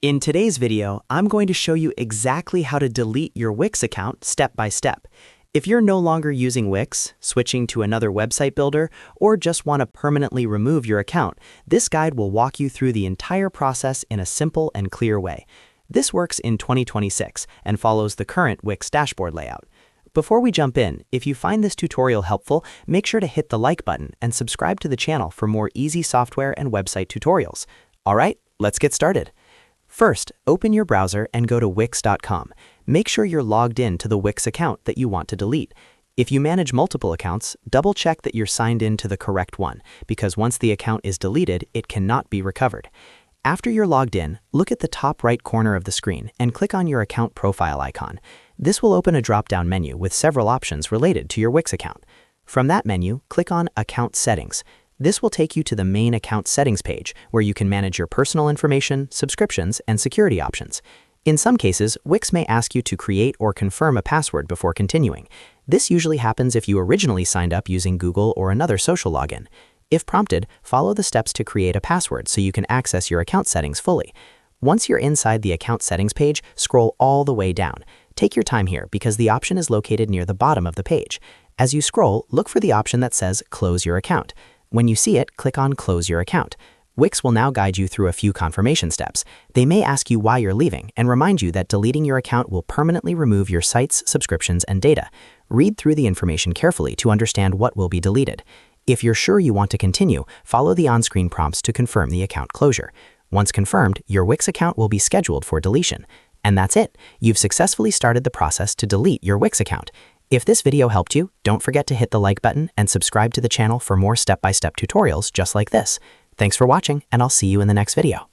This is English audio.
In today's video, I'm going to show you exactly how to delete your Wix account step by step. If you're no longer using Wix, switching to another website builder, or just want to permanently remove your account, this guide will walk you through the entire process in a simple and clear way. This works in 2026 and follows the current Wix dashboard layout. Before we jump in, if you find this tutorial helpful, make sure to hit the like button and subscribe to the channel for more easy software and website tutorials. All right, let's get started. First, open your browser and go to wix.com. Make sure you're logged in to the Wix account that you want to delete. If you manage multiple accounts, double-check that you're signed in to the correct one, because once the account is deleted, it cannot be recovered. After you're logged in, look at the top right corner of the screen and click on your account profile icon. This will open a drop-down menu with several options related to your Wix account. From that menu, click on Account Settings. This will take you to the main account settings page, where you can manage your personal information, subscriptions, and security options. In some cases, Wix may ask you to create or confirm a password before continuing. This usually happens if you originally signed up using Google or another social login. If prompted, follow the steps to create a password so you can access your account settings fully. Once you're inside the account settings page, scroll all the way down. Take your time here because the option is located near the bottom of the page. As you scroll, look for the option that says Close Your Account. When you see it, click on Close Your Account. Wix will now guide you through a few confirmation steps. They may ask you why you're leaving and remind you that deleting your account will permanently remove your sites, subscriptions, and data. Read through the information carefully to understand what will be deleted. If you're sure you want to continue, follow the on-screen prompts to confirm the account closure. Once confirmed, your Wix account will be scheduled for deletion. And that's it. You've successfully started the process to delete your Wix account. If this video helped you, don't forget to hit the like button and subscribe to the channel for more step-by-step tutorials just like this. Thanks for watching, and I'll see you in the next video.